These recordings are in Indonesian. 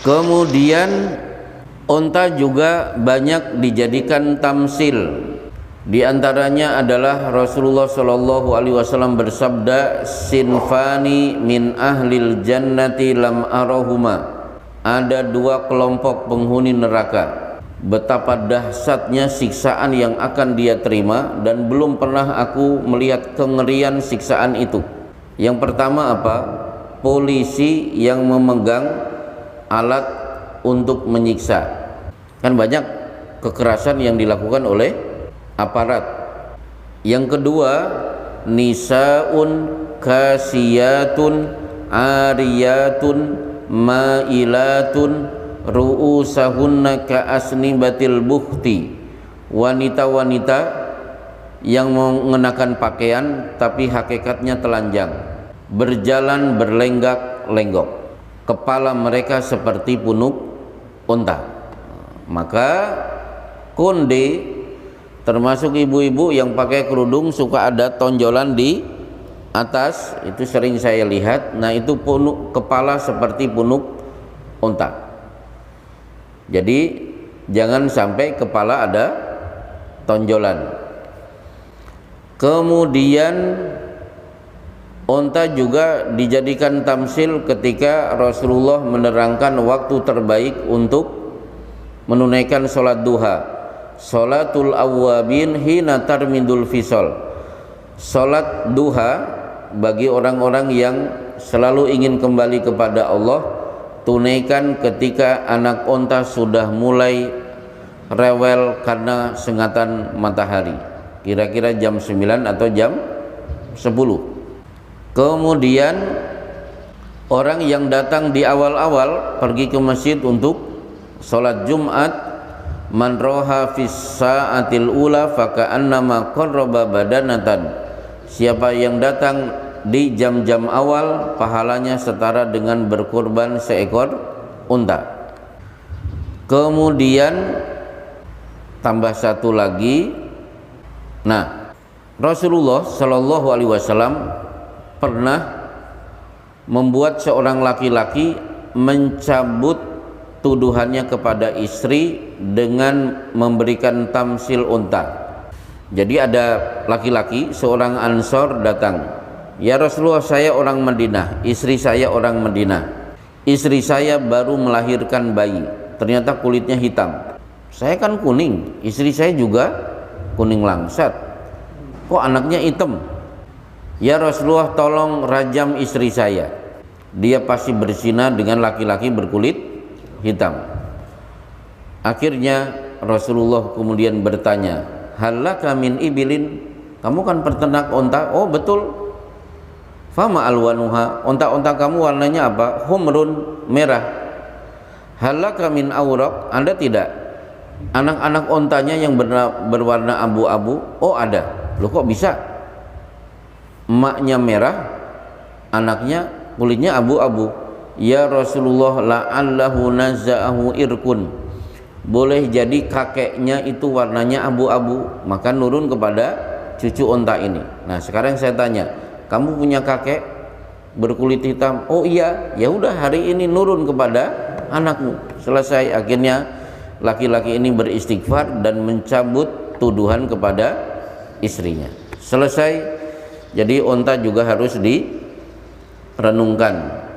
Kemudian unta juga banyak dijadikan tamsil. Di antaranya adalah Rasulullah Shallallahu Alaihi Wasallam bersabda, sinfani min ahlil jannati lam arahuma. Ada dua kelompok penghuni neraka, betapa dahsyatnya siksaan yang akan dia terima dan belum pernah aku melihat kengerian siksaan itu. Yang pertama apa? Polisi yang memegang alat untuk menyiksa. Kan banyak kekerasan yang dilakukan oleh aparat. Yang kedua, nisaun kasiyatun ariyatun mailatun ru'usahunna ka'asnibatil bukhti. Wanita-wanita yang mengenakan pakaian tapi hakikatnya telanjang, berjalan berlenggak-lenggok, kepala mereka seperti punuk unta. Maka konde, termasuk ibu-ibu yang pakai kerudung suka ada tonjolan di atas, itu sering saya lihat. Nah itu punuk kepala seperti punuk unta. Jadi jangan sampai kepala ada tonjolan. Kemudian unta juga dijadikan tamsil ketika Rasulullah menerangkan waktu terbaik untuk menunaikan sholat duha. Sholatul awwabin hina tarmidul fisol. Sholat duha bagi orang-orang yang selalu ingin kembali kepada Allah, tunaikan ketika anak unta sudah mulai rewel karena sengatan matahari, kira-kira jam 9 atau jam 10. Kemudian orang yang datang di awal-awal pergi ke masjid untuk sholat Jumat, man roha fis sa'atil ula faka'annama qarraba badanatan. Siapa yang datang di jam-jam awal, pahalanya setara dengan berkurban seekor unta. Kemudian tambah satu lagi. Nah, Rasulullah Shallallahu Alaihi Wasallam pernah membuat seorang laki-laki mencabut tuduhannya kepada istri dengan memberikan tamsil unta. Jadi ada laki-laki, seorang Ansor datang, ya Rasulullah, saya orang Madinah, istri saya orang Madinah, istri saya baru melahirkan bayi, ternyata kulitnya hitam, saya kan kuning, istri saya juga kuning langsat, kok anaknya hitam? Ya Rasulullah, tolong rajam istri saya, dia pasti berzina dengan laki-laki berkulit hitam. Akhirnya Rasulullah kemudian bertanya, halaka min ibilin, kamu kan peternak unta? Oh betul. Fama alwanuha, unta-unta kamu warnanya apa? Humrun, merah. Halaka min awraq, Anda tidak? Anak-anak untanya yang berwarna abu-abu? Oh ada. Loh kok bisa? Emaknya merah, anaknya kulitnya abu-abu. Ya Rasulullah, la'allahu nazza'ahu irkun, boleh jadi kakeknya itu warnanya abu-abu, maka nurun kepada cucu unta ini. Nah sekarang saya tanya, kamu punya kakek berkulit hitam? Oh iya, ya udah hari ini nurun kepada anakmu. Selesai. Akhirnya laki-laki ini beristighfar dan mencabut tuduhan kepada istrinya. Selesai. Jadi unta juga harus direnungkan.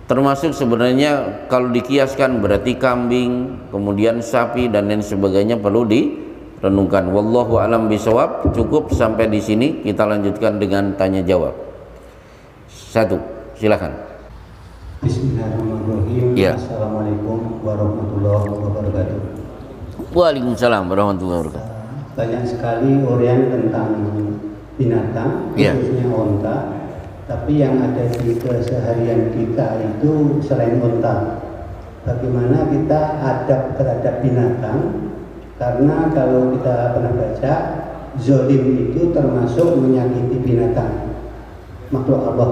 Termasuk sebenarnya kalau dikiaskan berarti kambing, kemudian sapi dan lain sebagainya perlu direnungkan. Wallahu alam bisawab. Cukup sampai di sini, kita lanjutkan dengan tanya jawab. Satu, silakan. Bismillahirrahmanirrahim. Ya. Assalamualaikum warahmatullahi wabarakatuh. Waalaikumsalam warahmatullahi wabarakatuh. Banyak sekali orang tentang binatang, Ya. khususnya unta. Tapi yang ada di keseharian kita itu selain unta, bagaimana kita adab terhadap binatang? Karena kalau kita pernah baca, zolim itu termasuk menyakiti binatang, makhluk Allah.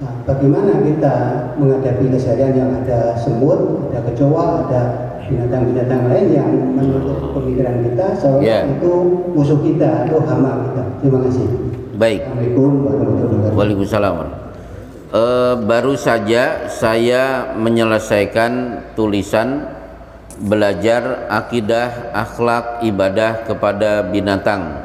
Nah, bagaimana kita menghadapi keseharian yang ada semut, ada kecoa, ada binatang-binatang lain yang menurut pemikiran kita seolah itu musuh kita atau hama kita. Terima kasih. Baik. Assalamualaikum warahmatullahi wabarakatuh. Waalaikumsalam. Baru saja saya menyelesaikan tulisan belajar akidah, akhlak, ibadah kepada binatang.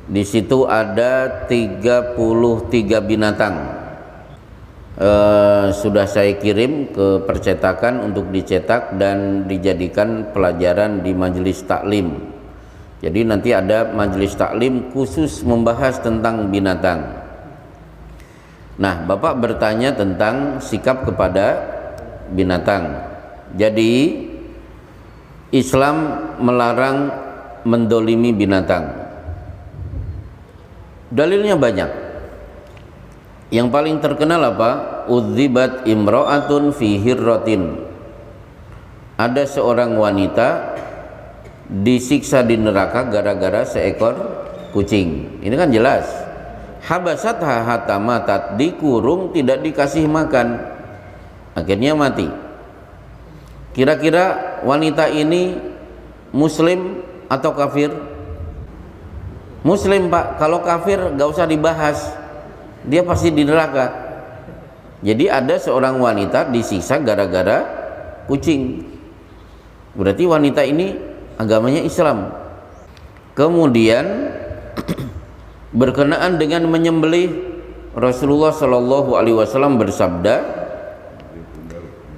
Di situ ada 33 binatang. Sudah saya kirim ke percetakan untuk dicetak dan dijadikan pelajaran di majelis taklim. Jadi nanti ada majelis taklim khusus membahas tentang binatang. Nah, Bapak bertanya tentang sikap kepada binatang. Jadi Islam melarang mendolimi binatang. Dalilnya banyak. Yang paling terkenal apa? Udzibat imra'atun fi hirratin. Ada seorang wanita disiksa di neraka gara-gara seekor kucing. Ini kan jelas. Habasatha hatta matat, dikurung tidak dikasih makan, akhirnya mati. Kira-kira wanita ini muslim atau kafir? Muslim, Pak. Kalau kafir gak usah dibahas, dia pasti di neraka. Jadi ada seorang wanita disiksa gara-gara kucing, berarti wanita ini agamanya Islam. Kemudian berkenaan dengan menyembelih, Rasulullah Shallallahu Alaihi Wasallam bersabda,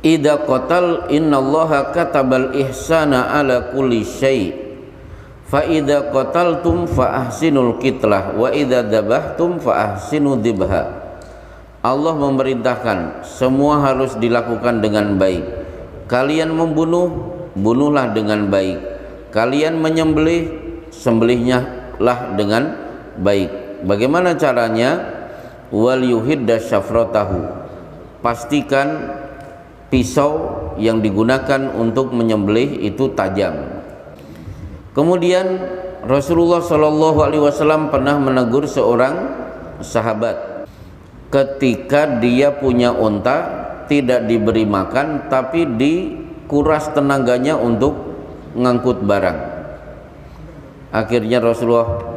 "Idza qatal innallaha katabal ihsana ala kulli syai', fa idza qataltum fa ahsinul qitlah, wa idza dzabhtum fa ahsinu dzibha." Allah memerintahkan semua harus dilakukan dengan baik. Kalian membunuh, bunuhlah dengan baik. Kalian menyembelih, sembelihlah dengan baik. Bagaimana caranya? Wal yuhidda syafratahu, pastikan pisau yang digunakan untuk menyembelih itu tajam. Kemudian Rasulullah Shallallahu Alaihi Wasallam pernah menegur seorang sahabat ketika dia punya unta tidak diberi makan tapi dikuras tenaganya untuk mengangkut barang. Akhirnya Rasulullah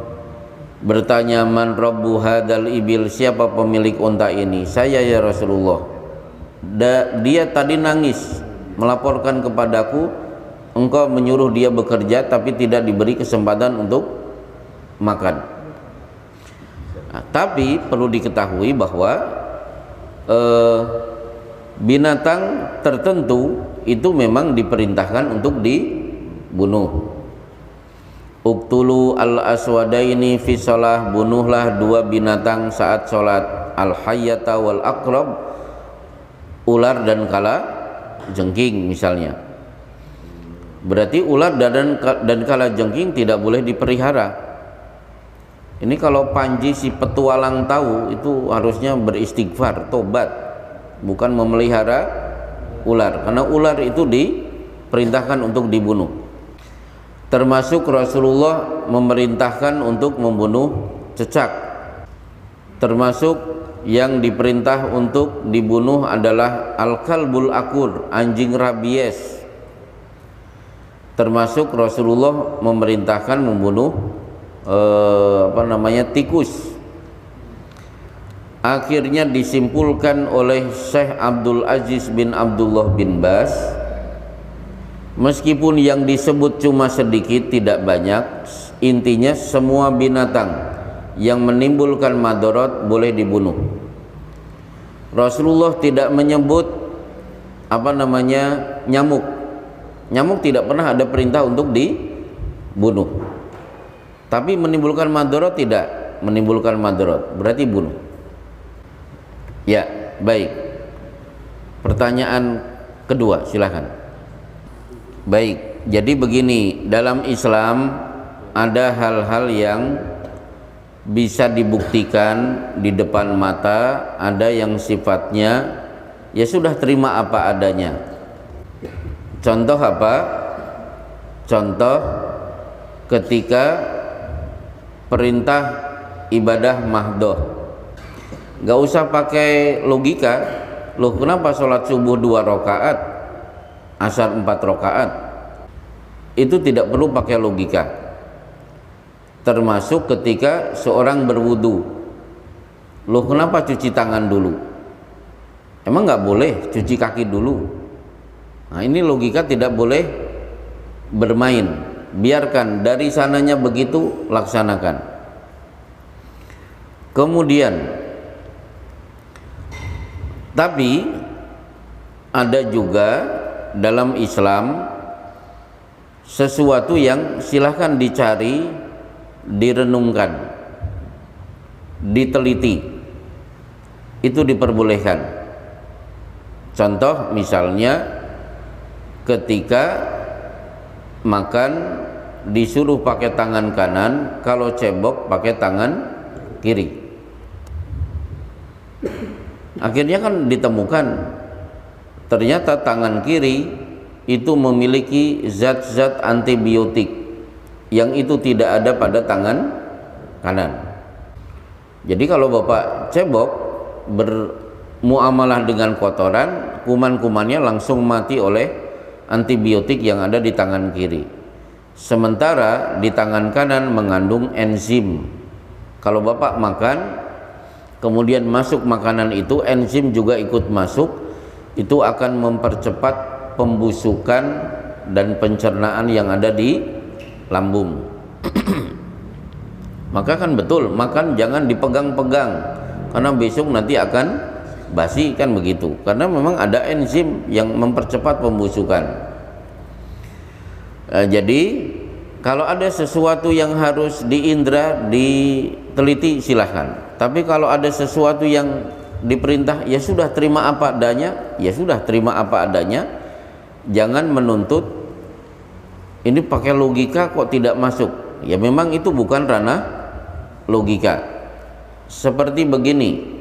bertanya, man rabbu hadal ibil, siapa pemilik unta ini? Saya ya Rasulullah. Dia tadi nangis melaporkan kepadaku, engkau menyuruh dia bekerja tapi tidak diberi kesempatan untuk makan. Nah, tapi perlu diketahui bahwa binatang tertentu itu memang diperintahkan untuk dibunuh. Uktulu al-aswadaini fi shalah, bunuhlah dua binatang saat sholat. Al-hayyata wal aqrab, ular dan kala jengking misalnya. Berarti ular dan kala jengking tidak boleh dipelihara. Ini kalau Panji si petualang tahu, itu harusnya beristighfar, tobat, bukan memelihara ular, karena ular itu diperintahkan untuk dibunuh. Termasuk Rasulullah memerintahkan untuk membunuh cecak. Termasuk yang diperintah untuk dibunuh adalah al-kalbul akur, anjing rabies. Termasuk Rasulullah memerintahkan membunuh tikus. Akhirnya disimpulkan oleh Syekh Abdul Aziz bin Abdullah bin Baz, meskipun yang disebut cuma sedikit, tidak banyak, intinya semua binatang yang menimbulkan madorot boleh dibunuh. Rasulullah tidak menyebut nyamuk. Nyamuk tidak pernah ada perintah untuk dibunuh. Tapi menimbulkan madorot tidak menimbulkan madorot, berarti bunuh. Ya, baik. Pertanyaan kedua, silakan. Baik, jadi begini, dalam Islam ada hal-hal yang bisa dibuktikan di depan mata, ada yang sifatnya ya sudah terima apa adanya. Contoh apa? Contoh ketika perintah ibadah mahdoh, gak usah pakai logika. Loh, kenapa sholat subuh 2 rakaat, asar 4 rakaat? Itu tidak perlu pakai logika. Termasuk ketika seorang berwudu, Loh, kenapa cuci tangan dulu? Emang nggak boleh cuci kaki dulu? Nah, ini logika tidak boleh bermain. Biarkan dari sananya begitu, laksanakan. Kemudian, tapi ada juga dalam Islam sesuatu yang silahkan dicari, direnungkan, diteliti, itu diperbolehkan. Contoh misalnya ketika makan disuruh pakai tangan kanan, kalau cebok pakai tangan kiri. Akhirnya kan ditemukan ternyata tangan kiri itu memiliki zat-zat antibiotik yang itu tidak ada pada tangan kanan. Jadi kalau Bapak cebok bermuamalah dengan kotoran, kuman-kumannya langsung mati oleh antibiotik yang ada di tangan kiri. Sementara di tangan kanan mengandung enzim. Kalau Bapak makan kemudian masuk makanan itu, enzim juga ikut masuk, itu akan mempercepat pembusukan dan pencernaan yang ada di lambung. Maka kan betul, makan jangan dipegang-pegang karena besok nanti akan basi, kan begitu, karena memang ada enzim yang mempercepat pembusukan. Jadi kalau ada sesuatu yang harus diindra, diteliti, silahkan. Tapi kalau ada sesuatu yang diperintah, ya sudah terima apa adanya, ya sudah terima apa adanya. Jangan menuntut ini pakai logika kok tidak masuk. Ya memang itu bukan ranah logika. Seperti begini,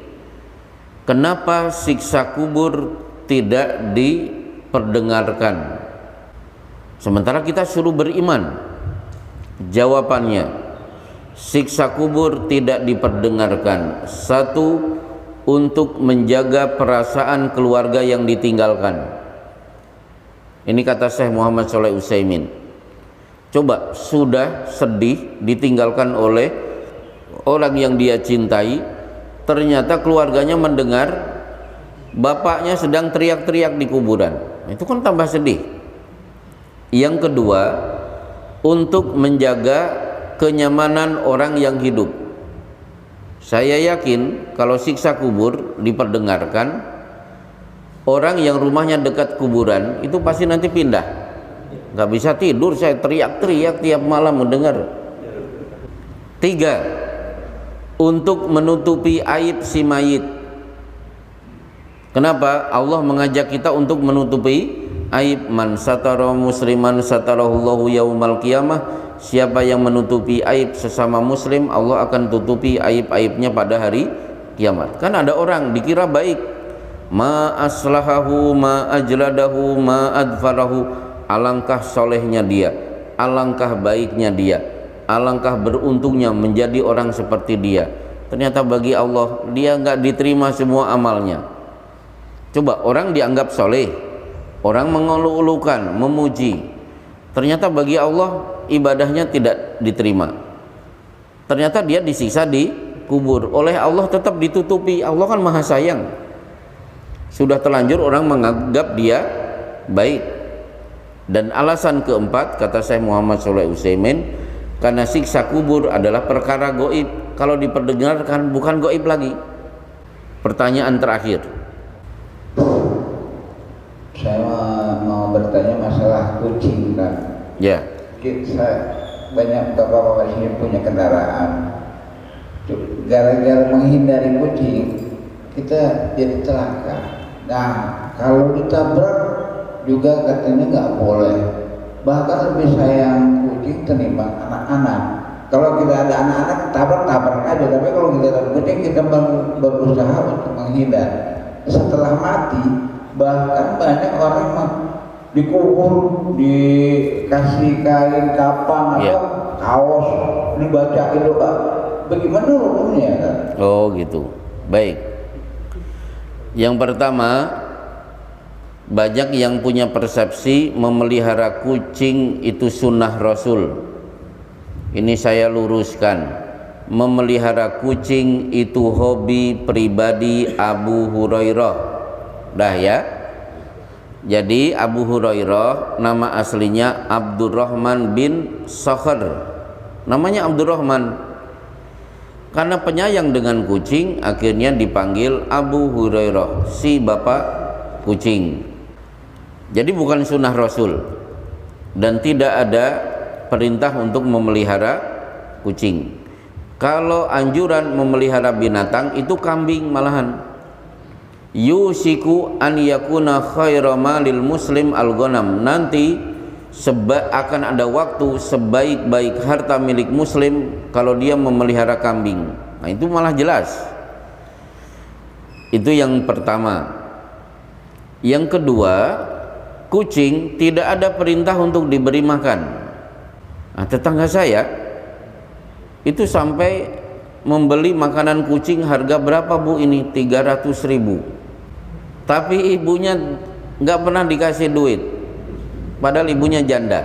kenapa siksa kubur tidak diperdengarkan sementara kita suruh beriman? Jawabannya, siksa kubur tidak diperdengarkan. Satu, untuk menjaga perasaan keluarga yang ditinggalkan. Ini kata Syekh Muhammad Shalih Utsaimin. Coba sudah sedih ditinggalkan oleh orang yang dia cintai, ternyata keluarganya mendengar bapaknya sedang teriak-teriak di kuburan. Itu kan tambah sedih. Yang kedua, untuk menjaga kenyamanan orang yang hidup. Saya yakin kalau siksa kubur diperdengarkan, orang yang rumahnya dekat kuburan itu pasti nanti pindah. Gak bisa tidur, saya teriak-teriak tiap malam mendengar. Tiga, untuk menutupi aib si mayit. Kenapa Allah mengajak kita untuk menutupi aib? Man satara musliman satarahullahu yaumal qiyamah. Siapa yang menutupi aib sesama muslim, Allah akan tutupi aib-aibnya pada hari kiamat. Kan ada orang dikira baik, ma aslahahu ma ajladahu ma adfarahu, alangkah solehnya dia, alangkah baiknya dia, alangkah beruntungnya menjadi orang seperti dia. Ternyata bagi Allah dia nggak diterima semua amalnya. Coba orang dianggap soleh, orang mengeluh-elukan, memuji, ternyata bagi Allah ibadahnya tidak diterima. Ternyata dia disiksa di kubur, oleh Allah tetap ditutupi. Allah kan maha sayang. Sudah terlanjur orang menganggap dia baik. Dan alasan keempat, kata Syekh Muhammad Shalih Utsaimin, karena siksa kubur adalah perkara goib. Kalau diperdengarkan bukan goib lagi. Pertanyaan terakhir, saya mau bertanya masalah kucing, kan? ya. Saya banyak bapak-bapak sini punya kendaraan. Gara-gara menghindari kucing, kita jadi celaka. Nah, kalau ditabrak juga katanya nggak boleh. Bahkan lebih sayang kucing ketimbang anak-anak. Kalau kita ada anak-anak, tabrak aja. Tapi kalau kita ada kucing, kita berusaha untuk menghindar. Setelah mati, bahkan banyak orang dikubur, dikasih kain kafan atau kaos, dibacain doa. Bagaimana hukumnya, kan? Oh gitu. Baik. Yang pertama, banyak yang punya persepsi memelihara kucing itu sunnah Rasul. Ini saya luruskan. memelihara kucing itu hobi pribadi Abu Hurairah. Dah ya. Jadi Abu Hurairah nama aslinya Abdurrahman bin Sakhr. Namanya Abdurrahman. Karena penyayang dengan kucing akhirnya dipanggil Abu Hurairah, si bapak kucing. Jadi bukan sunnah Rasul dan tidak ada perintah untuk memelihara kucing. Kalau anjuran memelihara binatang itu kambing malahan. Yusiku an yakuna khaira malil muslim al-ghanam. Nanti akan ada waktu sebaik-baik harta milik muslim kalau dia memelihara kambing. Nah, itu malah jelas. Itu yang pertama. Yang kedua, kucing tidak ada perintah untuk diberi makan. Nah, tetangga saya itu sampai membeli makanan kucing harga berapa bu ini? 300.000. Tapi ibunya nggak pernah dikasih duit, padahal ibunya janda.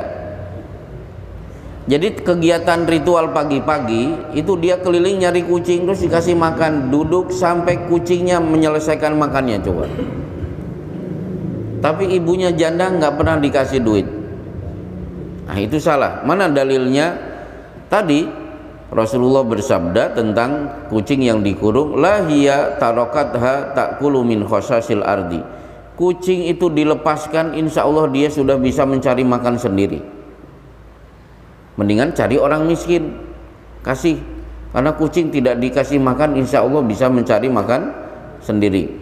Jadi kegiatan ritual pagi-pagi itu dia keliling nyari kucing terus dikasih makan, duduk sampai kucingnya menyelesaikan makannya coba. Tapi ibunya janda nggak pernah dikasih duit. Nah itu salah. Mana dalilnya? Tadi Rasulullah bersabda tentang kucing yang dikurung, la hiya tarakatha ta'kulu min khasasil ardi. Kucing itu dilepaskan, insya Allah dia sudah bisa mencari makan sendiri. Mendingan cari orang miskin, kasih. Karena kucing tidak dikasih makan, insya Allah bisa mencari makan sendiri.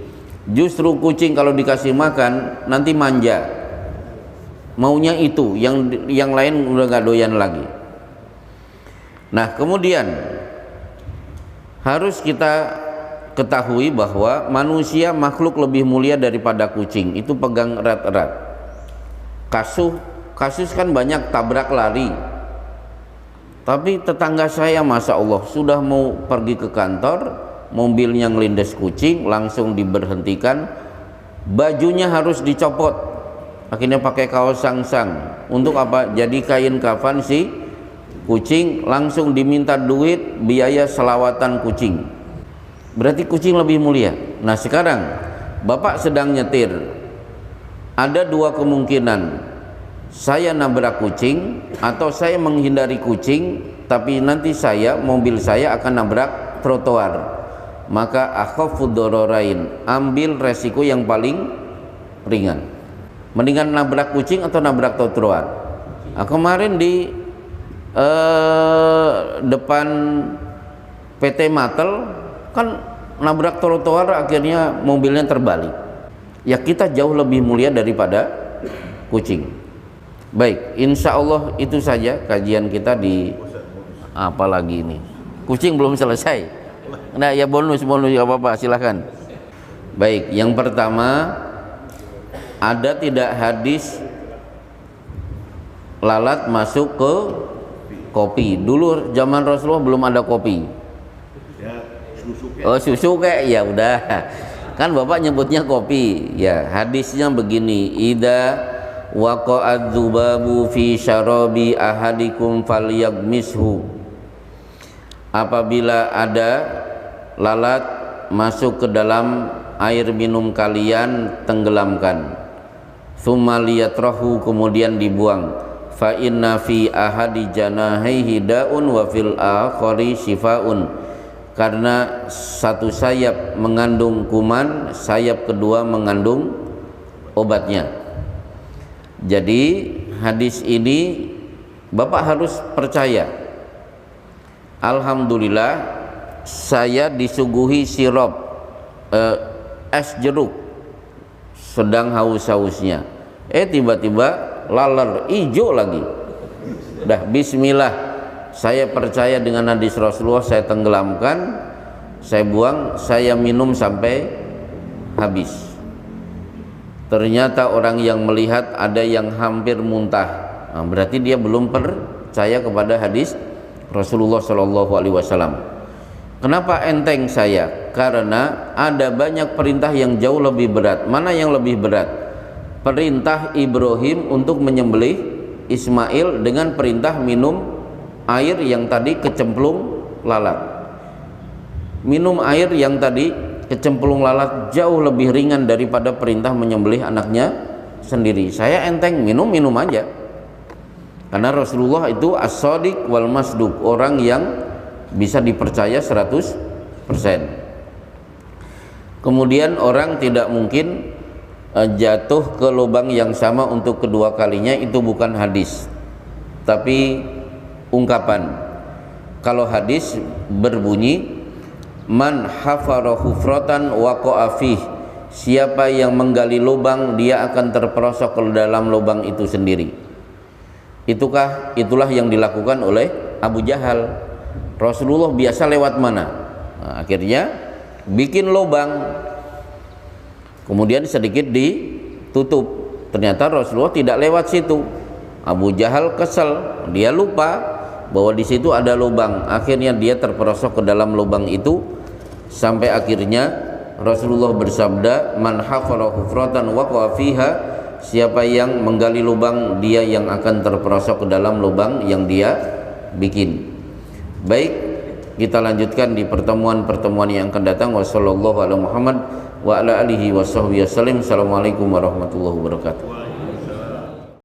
Justru kucing kalau dikasih makan nanti manja, maunya itu, yang lain udah gak doyan lagi. Nah kemudian harus kita ketahui bahwa manusia makhluk lebih mulia daripada kucing. Itu pegang erat-erat. Kasus kan banyak tabrak lari. Tapi tetangga saya masya Allah sudah mau pergi ke kantor, mobilnya ngelindes kucing, langsung diberhentikan, bajunya harus dicopot, akhirnya pakai kaos sangsang. Untuk apa? Jadi kain kafan si kucing, langsung diminta duit biaya selawatan kucing. Berarti kucing lebih mulia. Nah sekarang bapak sedang nyetir, ada dua kemungkinan, saya nabrak kucing atau saya menghindari kucing, tapi nanti mobil saya akan nabrak trotoar. Maka akhafud dararain, ambil resiko yang paling ringan. Mendingan nabrak kucing atau nabrak trotoar. Nah, kemarin di depan PT Matel kan nabrak trotoar, akhirnya mobilnya terbalik. Ya kita jauh lebih mulia daripada kucing. Baik, insya Allah itu saja kajian kita di apalagi ini. Kucing belum selesai. Nah ya bonus gak apa-apa, silahkan. Baik, yang pertama, ada tidak hadis lalat masuk ke kopi? Dulu zaman Rasulullah belum ada kopi. Oh susu kayak ya udah. Kan bapak nyebutnya kopi. Ya hadisnya begini, idza waqa'adz dzubabu fi syarabi ahadikum falyagmishu. Apabila ada lalat masuk ke dalam air minum kalian, tenggelamkan. Tsumma liyatrahu, kemudian dibuang. Fa inna fi ahadi janahaihi da'un wa fil akhari shifaun. Karena satu sayap mengandung kuman, sayap kedua mengandung obatnya. Jadi hadis ini bapak harus percaya. Alhamdulillah saya disuguhi sirup es jeruk sedang haus-hausnya. Tiba-tiba laler hijau lagi. Dah bismillah, saya percaya dengan hadis Rasulullah, saya tenggelamkan, saya buang, saya minum sampai habis. Ternyata orang yang melihat ada yang hampir muntah. Nah, berarti dia belum percaya kepada hadis Rasulullah SAW. Kenapa enteng saya? Karena ada banyak perintah yang jauh lebih berat. Mana yang lebih berat? Perintah Ibrahim untuk menyembelih Ismail dengan perintah minum air yang tadi kecemplung lalat. minum air yang tadi kecemplung lalat jauh lebih ringan daripada perintah menyembelih anaknya sendiri. Saya enteng, minum aja. Karena Rasulullah itu as-shadiq wal masduq, orang yang bisa dipercaya 100%. Kemudian orang tidak mungkin jatuh ke lubang yang sama untuk kedua kalinya, itu bukan hadis tapi ungkapan. Kalau hadis berbunyi man hafara hufratan waqa'a fih, siapa yang menggali lubang dia akan terperosok ke dalam lubang itu sendiri. Itulah yang dilakukan oleh Abu Jahal. Rasulullah biasa lewat mana? Nah, akhirnya bikin lubang, kemudian sedikit ditutup. Ternyata Rasulullah tidak lewat situ. Abu Jahal kesel, dia lupa bahwa di situ ada lubang. Akhirnya dia terperosok ke dalam lubang itu, sampai akhirnya Rasulullah bersabda, man hafara hufratan waqa'a fiha, siapa yang menggali lubang dia yang akan terperosok ke dalam lubang yang dia bikin. Baik, kita lanjutkan di pertemuan-pertemuan yang akan datang. Wassallallahu ala Muhammad wa ala alihi washabbihi wasallam. Assalamualaikum warahmatullahi wabarakatuh.